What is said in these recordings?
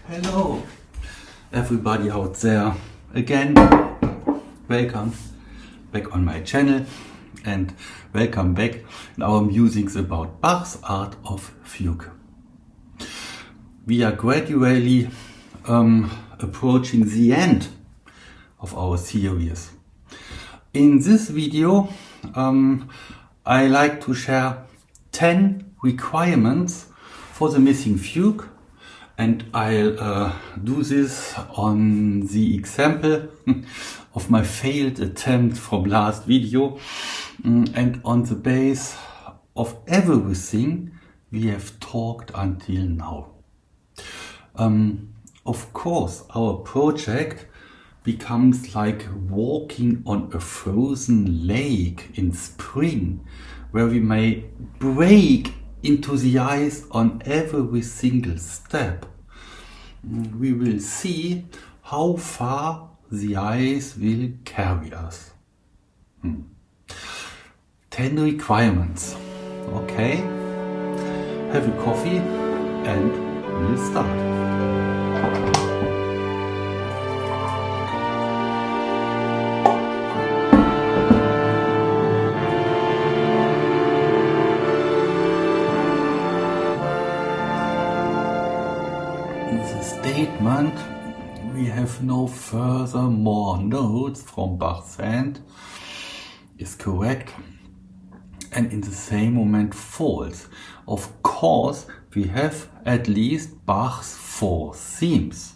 Hello, everybody out there. Again, welcome back on my channel and welcome back in our musings about Bach's Art of Fugue. We are gradually approaching the end of our series. In this video, I like to share 10 requirements for the missing fugue. And I'll do this on the example of my failed attempt from last video and on the base of everything we have talked until now. Of course, our project becomes like walking on a frozen lake in spring, where we may break into the ice on every single step. We will see how far the ice will carry us. 10 requirements. Okay, have a coffee and we'll start. Statement, we have no further more notes from Bach's hand, is correct, and in the same moment false. Of course, we have at least Bach's 4 themes.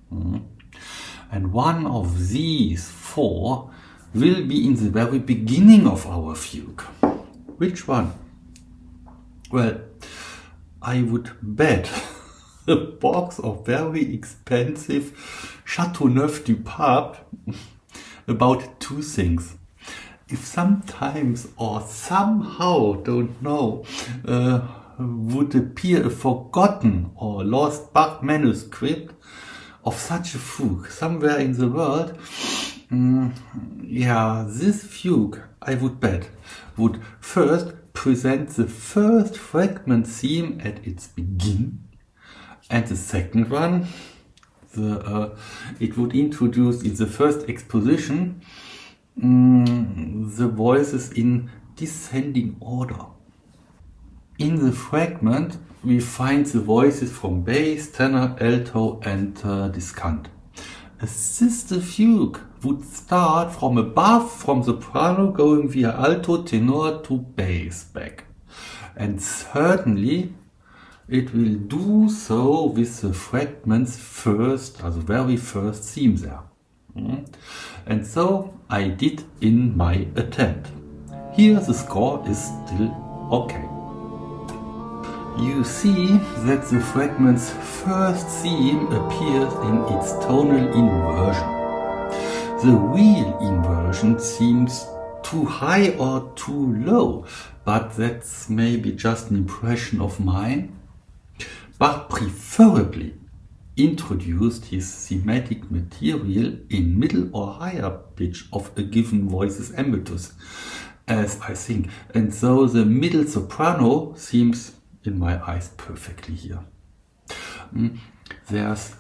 And one of these 4 will be in the very beginning of our fugue. Which one? Well, I would bet a box of very expensive Chateauneuf du Pape about 2 things. If sometimes or somehow, don't know, would appear a forgotten or lost Bach manuscript of such a fugue somewhere in the world, this fugue, I would bet, would first present the first fragment theme at its beginning. And the second one, it would introduce in the first exposition the voices in descending order. In the fragment, we find the voices from bass, tenor, alto and discant. A sister fugue would start from above, from soprano, going via alto, tenor to bass back. And certainly it will do so with the fragment's very first theme there. And so I did in my attempt. Here the score is still okay. You see that the fragment's first theme appears in its tonal inversion. The real inversion seems too high or too low, but that's maybe just an impression of mine. Bach preferably introduced his thematic material in middle or higher pitch of a given voice's ambitus, as I think, and so the middle soprano seems, in my eyes, perfectly here. There's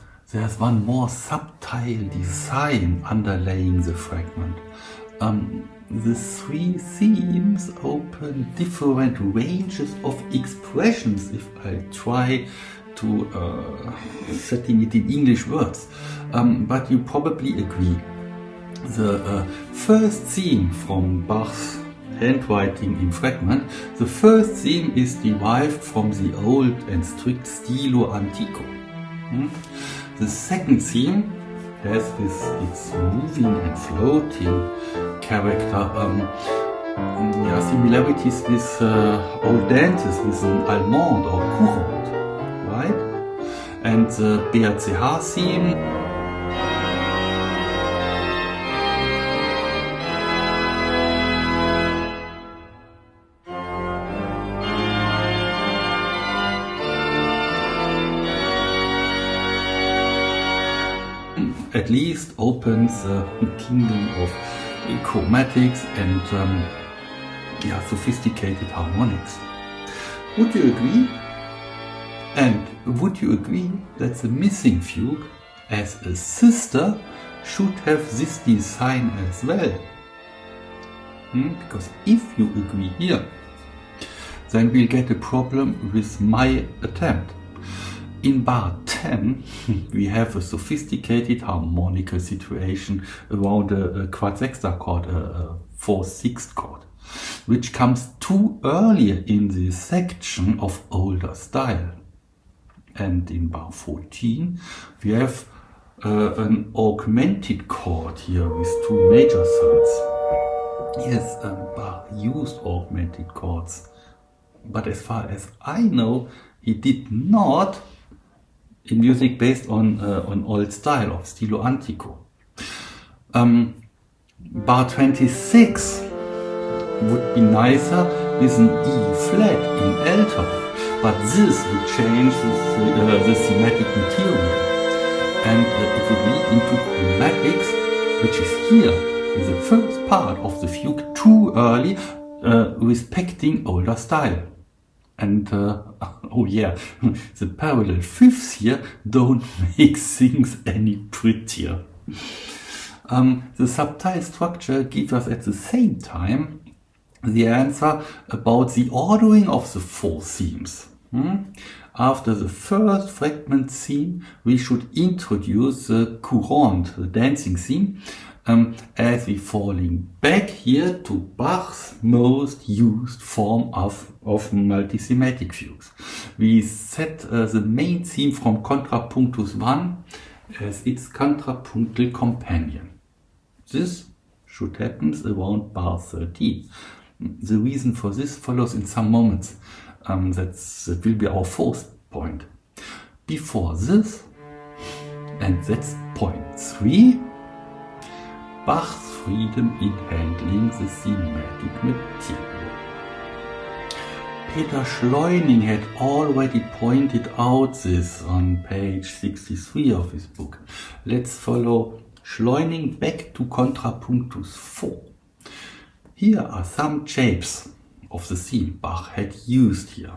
one more subtile design underlaying the fragment. The 3 themes open different ranges of expressions if I try to setting it in English words. But you probably agree. The first theme from Bach's handwriting in Fragment, the first theme is derived from the old and strict stilo antico. The second theme has with its moving and floating character similarities with old dances with an allemande or courante, right? And the BRCH theme at least opens the kingdom of chromatics and sophisticated harmonics. Would you agree? And would you agree that the missing fugue as a sister should have this design as well? Because if you agree here, then we'll get a problem with my attempt. In bar 10, we have a sophisticated harmonical situation around a quart sexta chord, a 4/6 chord, which comes too early in the section of older style. And in bar 14, we have an augmented chord here with two major thirds. Yes, Bach used augmented chords, but as far as I know, he did not in music based on old style of stilo antico. Bar 26 would be nicer with an E flat in alto, but this would change the thematic material, and it would lead into chromatics, which is here in the first part of the fugue too early, respecting older style. And oh yeah, the parallel fifths here don't make things any prettier. The subtile structure gives us at the same time the answer about the ordering of the four themes. After the first fragment theme, we should introduce the courante, the dancing theme, as we falling back here to Bach's most used form of multisematic fugues. We set the main theme from Contrapunctus 1 as its contrapuntal companion. This should happen around bar 13. The reason for this follows in some moments. That will be our fourth point. Before this, and that's point 3, Bach's freedom in handling the thematic material. Peter Schleuning had already pointed out this on page 63 of his book. Let's follow Schleuning back to Contrapunctus 4. Here are some shapes of the theme Bach had used here.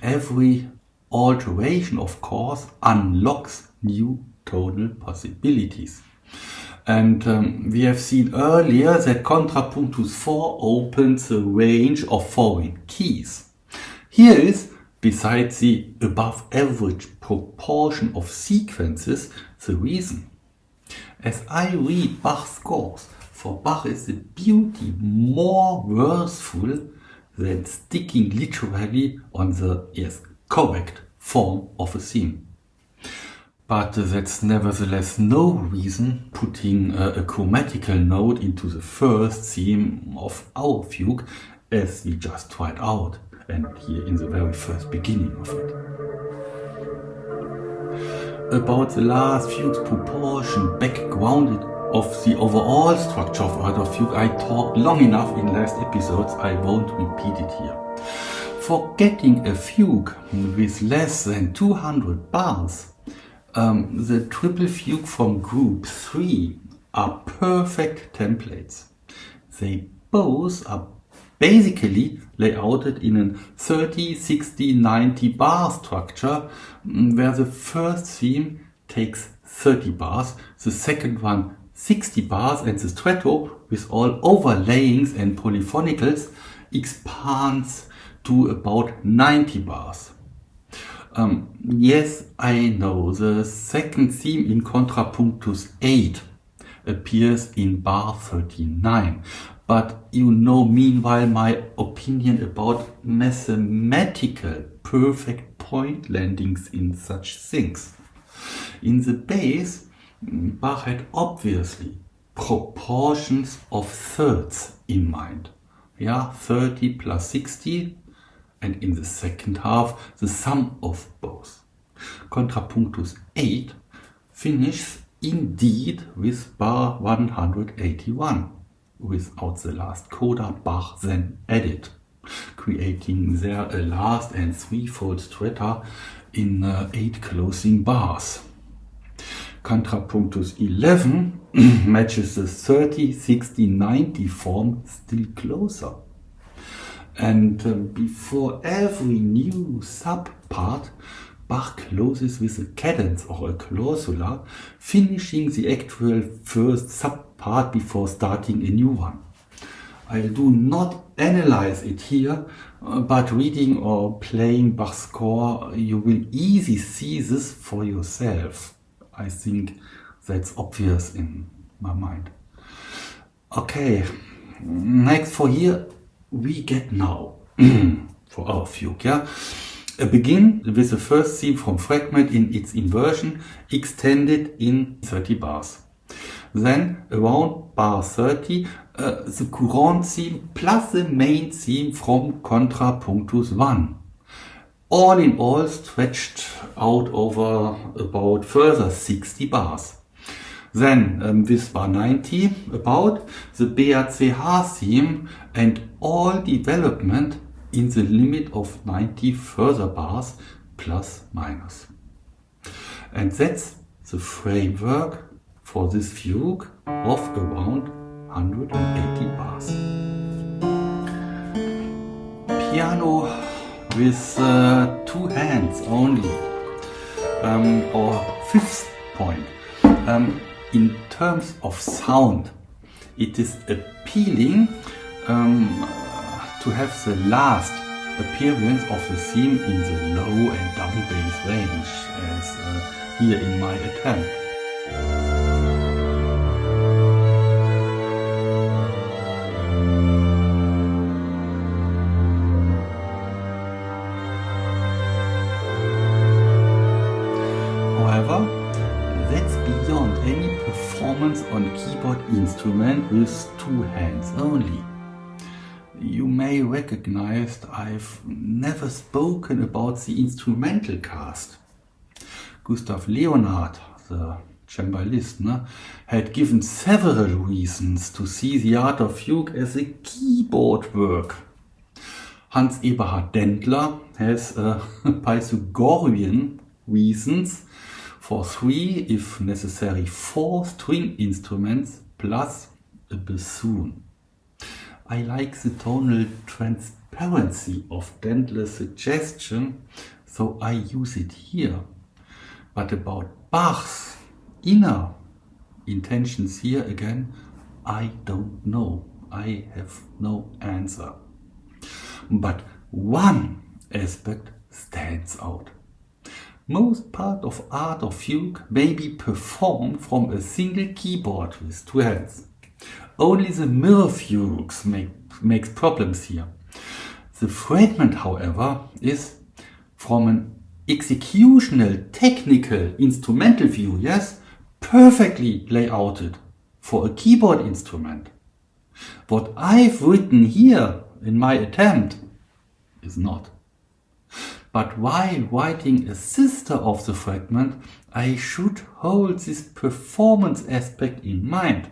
Every alteration, of course, unlocks new tonal possibilities. And we have seen earlier that Contrapunctus 4 opens a range of foreign keys. Here is, besides the above average proportion of sequences, the reason. As I read Bach's scores, for Bach is the beauty more worthful than sticking literally on the correct form of a theme. But that's nevertheless no reason putting a chromatical note into the first theme of our fugue, as we just tried out, and here in the very first beginning of it. About the last fugue's proportion backgrounded of the overall structure of Art of Fugue, I talked long enough in last episodes, I won't repeat it here. For getting a fugue with less than 200 bars, the triple fugue from group 3 are perfect templates. They both are basically layouted in a 30, 60, 90 bar structure, where the first theme takes 30 bars, the second one 60 bars, and the stretto, with all overlayings and polyphonicals, expands to about 90 bars. Yes, I know, the second theme in Contrapunctus 8 appears in bar 39, but you know meanwhile my opinion about mathematical perfect point landings in such things. In the bass, Bach had obviously proportions of thirds in mind. Yeah, 30 plus 60, and in the second half, the sum of both. Contrapunctus 8 finishes indeed with bar 181, without the last coda Bach then added, creating there a last and threefold strata in 8 closing bars. Contrapunctus 11 matches the 30, 60, 90 form still closer. And before every new subpart, Bach closes with a cadence or a clausula, finishing the actual first subpart before starting a new one. I do not analyze it here, but reading or playing Bach's score, you will easily see this for yourself. I think that's obvious in my mind. Okay, next for here, we get now for our fugue, yeah? Begin with the first theme from Fragment in its inversion, extended in 30 bars. Then around bar 30, the courant theme plus the main theme from Contrapunctus 1. All in all stretched out over about further 60 bars. Then with bar 90 about the BACH theme and all development in the limit of 90 further bars plus minus. And that's the framework for this fugue of around 180 bars. Piano with 2 hands only. Or fifth point. In terms of sound, it is appealing to have the last appearance of the theme in the low and double bass range, as here in my attempt. However, that's beyond any performance on keyboard instrument with 2 hands only. You may recognize I've never spoken about the instrumental cast. Gustav Leonhardt, the cembalist, had given several reasons to see the art of fugue as a keyboard work. Hans Eberhard Dendler has Pythagorean reasons for 3, if necessary 4 string instruments plus a bassoon. I like the tonal transparency of Dendler's suggestion, so I use it here. But about Bach's inner intentions here again, I don't know. I have no answer. But one aspect stands out. Most part of art of fugue may be performed from a single keyboard with 2 hands. Only the mirror fugues makes problems here. The fragment, however, is from an executional, technical, instrumental view, yes, perfectly layouted for a keyboard instrument. What I've written here in my attempt is not. But while writing a sister of the fragment, I should hold this performance aspect in mind.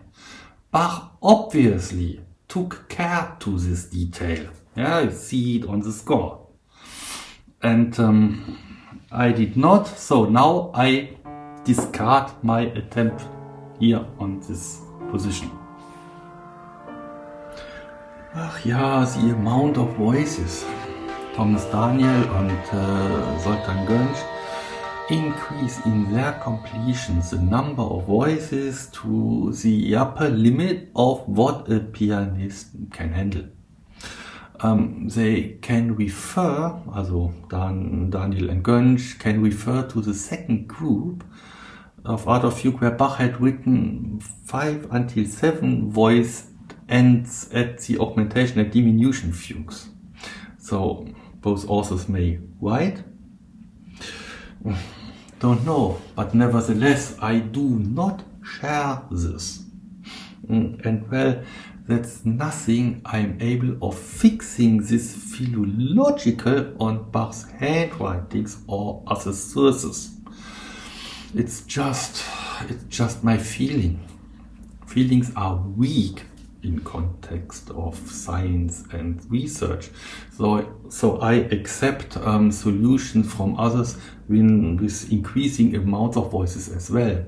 Bach obviously took care to this detail. Yeah, you see it on the score. And I did not, so now I discard my attempt here on this position. Ach ja, the amount of voices. Thomas Daniel und Zoltan Gönc increase in their completions the number of voices to the upper limit of what a pianist can handle. They can refer, also Daniel and Gönc can refer to the second group of Art of Fugue where Bach had written 5 until 7 voiced ends at the augmentation and diminution fugues. So both authors may write. Don't know, but nevertheless I do not share this. And well, that's nothing I'm able of fixing this philological on Bach's handwritings or other sources. It's just my feeling. Feelings are weak in context of science and research. So I accept solutions from others with increasing amounts of voices as well.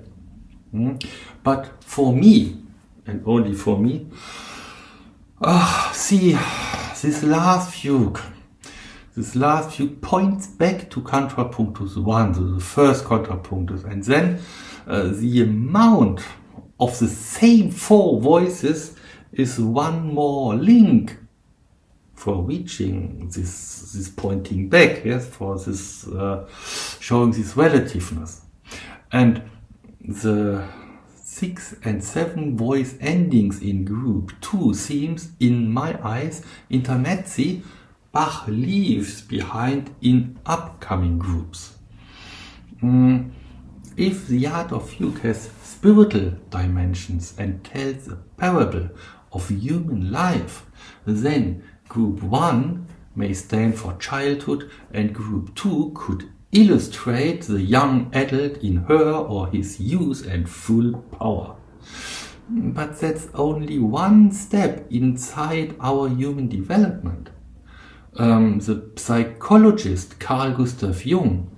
But for me, and only for me, this last fugue points back to contrapunctus 1, so the first contrapunctus, and then the amount of the same four voices is one more link for reaching this pointing back, yes, for this showing this relativeness. And the 6 and 7 voice endings in group 2 seems, in my eyes, intermezzi Bach leaves behind in upcoming groups. If the art of fugue has spiritual dimensions and tells a parable of human life, then group 1 may stand for childhood and group 2 could illustrate the young adult in her or his youth and full power. But that's only one step inside our human development. The psychologist Carl Gustav Jung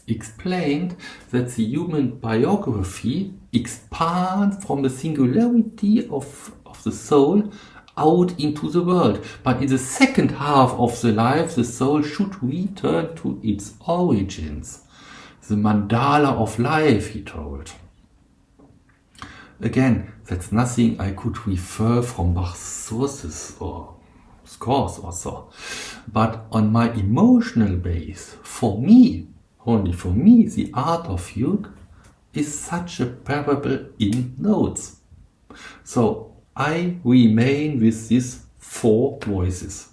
explained that the human biography expands from the singularity of the soul out into the world. But in the second half of the life, the soul should return to its origins. The mandala of life, he told. Again, that's nothing I could refer from Bach's sources or scores or so. But on my emotional base, for me, only for me, the art of fugue is such a parable in notes. So I remain with these four voices.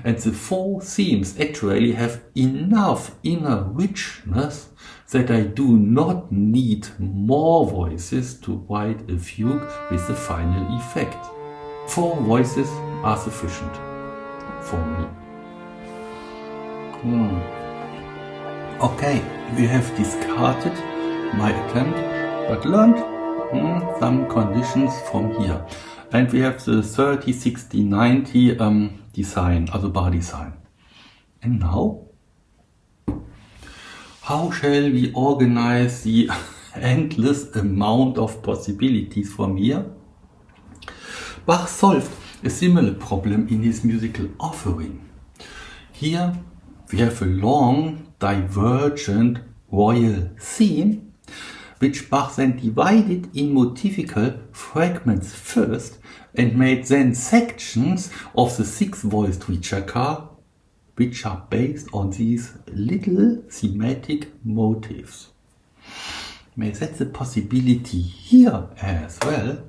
And the four themes actually have enough inner richness that I do not need more voices to write a fugue with the final effect. 4 voices are sufficient for me. Okay, we have discarded my attempt, but learned some conditions from here. And we have the 30, 60, 90 design, also bar design. And now, how shall we organize the endless amount of possibilities from here? Bach solved a similar problem in his musical offering. Here we have a long, divergent royal theme, which Bach then divided in motivical fragments first and made then sections of the 6-voiced Ricercare, which are based on these little thematic motifs. That's a possibility here as well.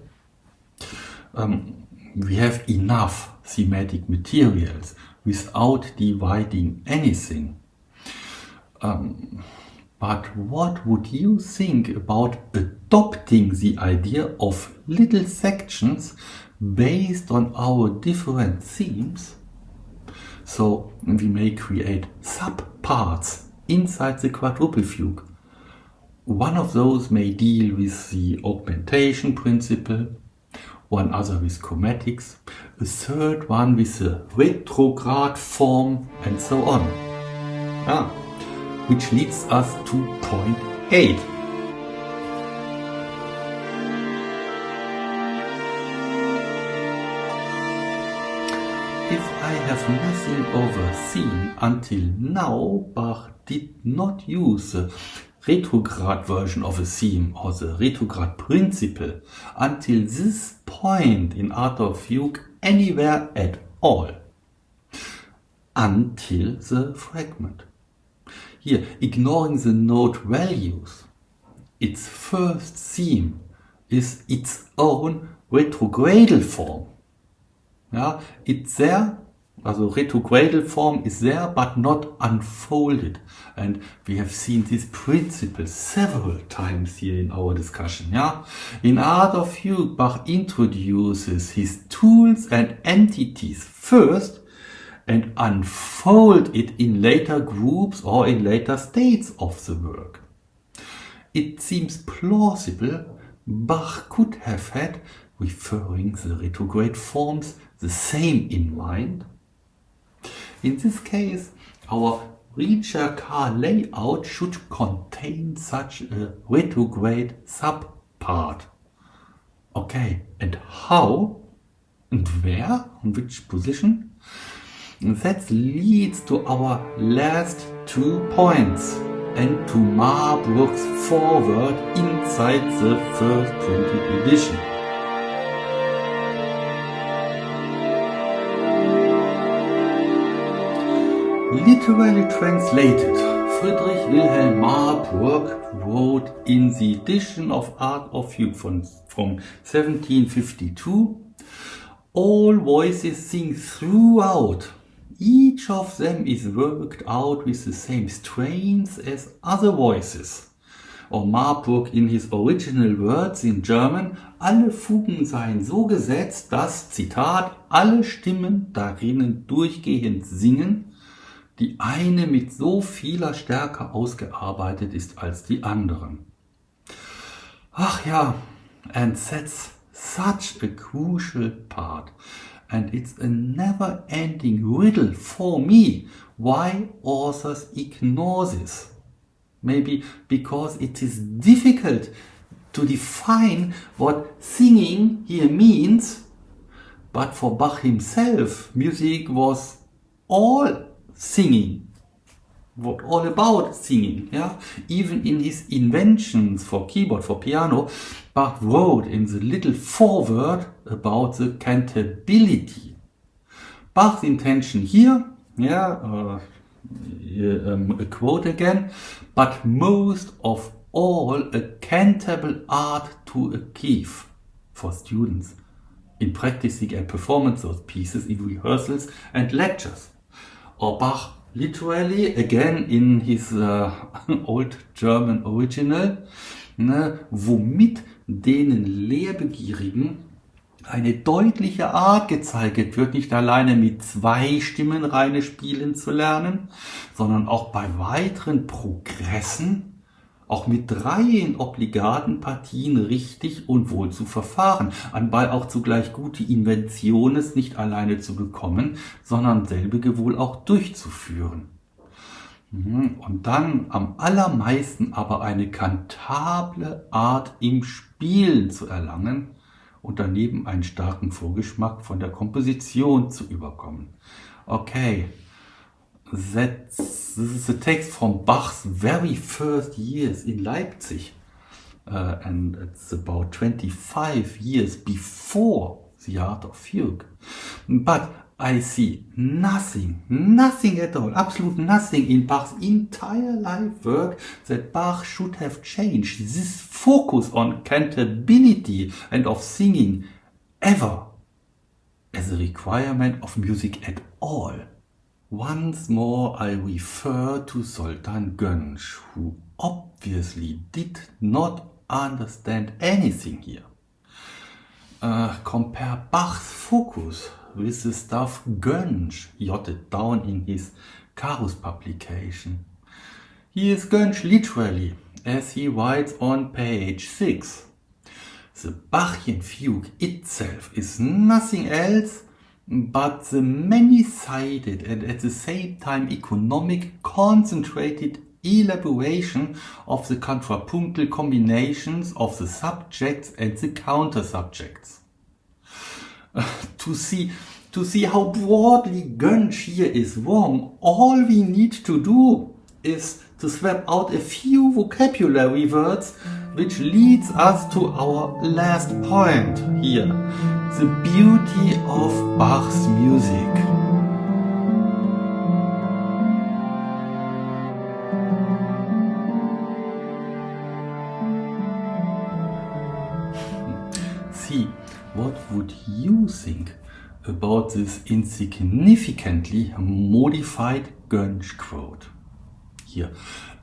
We have enough thematic materials without dividing anything. But what would you think about adopting the idea of little sections based on our different themes? So we may create subparts inside the quadruple fugue. One of those may deal with the augmentation principle, one other with chromatics, a third one with the retrograd form, and so on. Which leads us to point 8. If I have nothing overseen, until now Bach did not use the retrograd version of a theme or the Retrograd-Principle until this point in Art of Fugue anywhere at all. Until the fragment. Here, ignoring the note values, its first theme is its own retrogradal form. It's there, also retrogradal form is there, but not unfolded. And we have seen this principle several times here in our discussion. In Art of Fugue, Bach introduces his tools and entities first and unfold it in later groups or in later states of the work. It seems plausible Bach could have had, referring the retrograde forms, the same in mind. In this case, our Ricercare layout should contain such a retrograde subpart. Okay, and how and where, in which position? That leads to our last 2 points and to Marpurg's foreword inside the first printed edition. Literally translated, Friedrich Wilhelm Marpurg wrote in the edition of Art of Fugue from 1752, all voices sing throughout. Each of them is worked out with the same strains as other voices. Or Marpurg in his original words in German, alle Fugen seien so gesetzt, dass, Zitat, alle Stimmen darinnen durchgehend singen, die eine mit so vieler Stärke ausgearbeitet ist als die anderen. Ach ja, and that's such a crucial part. And it's a never-ending riddle for me why authors ignore this. Maybe because it is difficult to define what singing here means, but for Bach himself, music was all singing, what all about singing, yeah? Even in his inventions for keyboard, for piano, Bach wrote in the little foreword about the cantability. Bach's intention here, a quote again, but most of all a cantable art to achieve for students in practicing and performance those pieces in rehearsals and lectures. Or Bach literally, again in his old German original, womit denen Lehrbegierigen eine deutliche Art gezeigt wird, nicht alleine mit 2 Stimmenreihen spielen zu lernen, sondern auch bei weiteren Progressen, auch mit 3 in obligaten Partien richtig und wohl zu verfahren, anbei auch zugleich gute Inventionen nicht alleine zu bekommen, sondern selbige wohl auch durchzuführen. Und dann am allermeisten aber eine kantable Art im Spielen zu erlangen und daneben einen starken Vorgeschmack von der Komposition zu überkommen. Okay. This is a text from Bach's very first years in Leipzig, and it's about 25 years before the Art of Fugue. But I see nothing at all, absolute nothing in Bach's entire life work that Bach should have changed this focus on cantability and of singing ever as a requirement of music at all. Once more I refer to Sultan Gönc, who obviously did not understand anything here. Compare Bach's focus with the stuff Gönc jotted down in his Carus publication. Here is Gönc literally, as he writes on page 6. The Bachian fugue itself is nothing else but the many-sided and at the same time economic, concentrated elaboration of the contrapuntal combinations of the subjects and the counter-subjects. To see how broadly Gönc here is wrong, all we need to do is to swap out a few vocabulary words, which leads us to our last point here. The beauty of Bach's music. See, what would you think about this insignificantly modified Gönc quote? Here,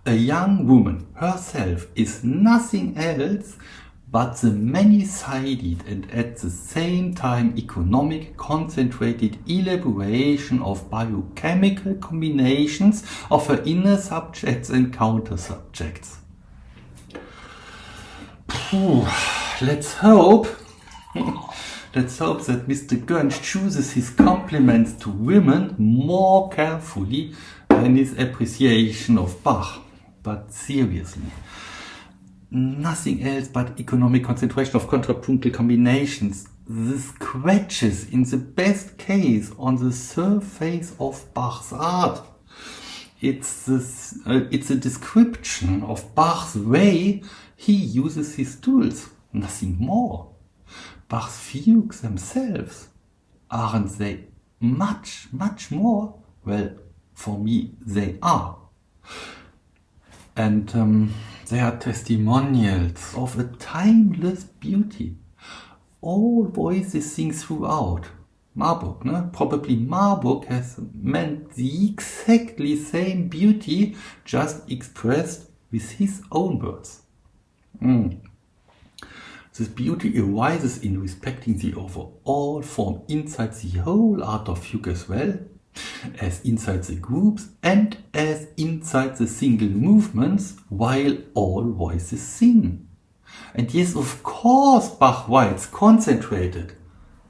a young woman herself is nothing else but the many-sided and at the same time economic concentrated elaboration of biochemical combinations of her inner subjects and counter-subjects. Let's hope that Mr. Gönc chooses his compliments to women more carefully than his appreciation of Bach. But seriously, nothing else but economic concentration of contrapuntal combinations. the scratches in the best case on the surface of Bach's art. It's a description of Bach's way he uses his tools, nothing more. Bach's fugues themselves, aren't they much, much more? Well, for me, they are. And they are testimonials of a timeless beauty. All voices sing throughout. Marpurg, ne? Probably Marpurg has meant the exactly same beauty, just expressed with his own words. This beauty arises in respecting the overall form inside the whole art of fugue as well, as inside the groups and as inside the single movements, while all voices sing. And yes, of course, Bach writes concentrated.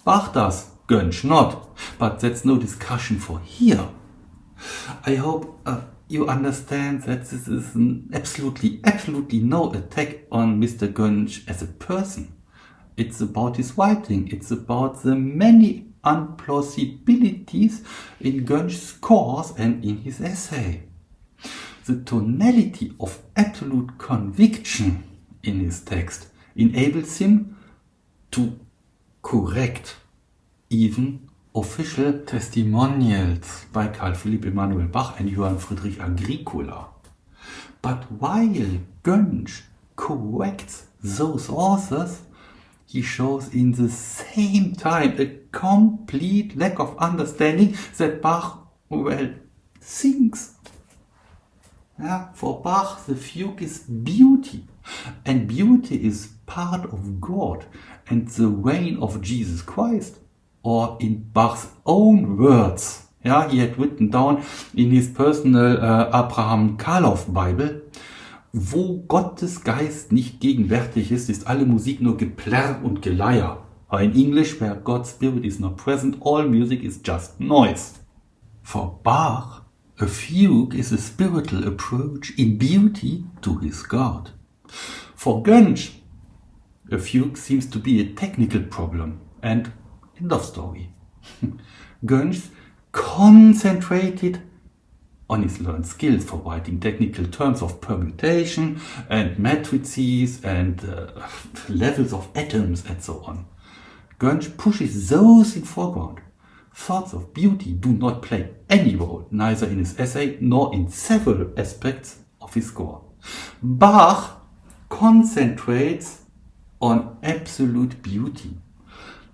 Bach does, Gönsch not, but that's no discussion for here. I hope you understand that this is absolutely no attack on Mr. Gönsch as a person. It's about his writing, it's about the many unplausibilities in Gönsch's scores and in his essay. The tonality of absolute conviction in his text enables him to correct even official testimonials by Carl Philipp Emanuel Bach and Johann Friedrich Agricola. But while Gönsch corrects those authors, he shows in the same time a complete lack of understanding that Bach, well, sings. Yeah, for Bach, the fugue is beauty, and beauty is part of God and the reign of Jesus Christ. Or in Bach's own words, yeah, he had written down in his personal Abraham Karloff Bible, wo Gottes Geist nicht gegenwärtig ist alle Musik nur Geplärr und Geleier. Or in English, where God's Spirit is not present, all music is just noise. For Bach, a fugue is a spiritual approach in beauty to his God. For Gönsch, a fugue seems to be a technical problem, and end of story. Gönsch concentrated on his learned skills for writing technical terms of permutation and matrices and levels of atoms and so on. Gönsch pushes those in foreground. Thoughts of beauty do not play any role, neither in his essay nor in several aspects of his score. Bach concentrates on absolute beauty.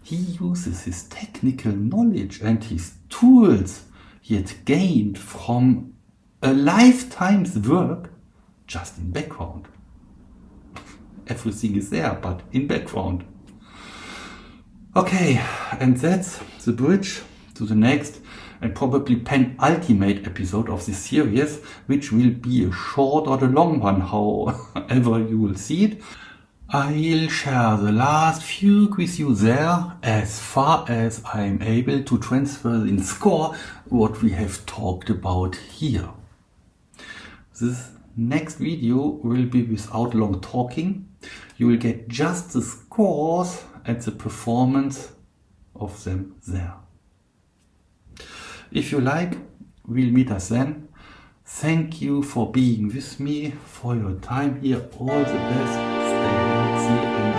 He uses his technical knowledge and his tools he had gained from a lifetime's work just in background. Everything is there, but in background. Okay, and that's the bridge to the next and probably penultimate episode of this series, which will be a short or a long one, however you will see it. I'll share the last fugue with you there, as far as I'm able to transfer in score what we have talked about here. This next video will be without long talking. You will get just the scores and the performance of them there. If you like, we'll meet us then. Thank you for being with me, for your time here. All the best. Stay healthy and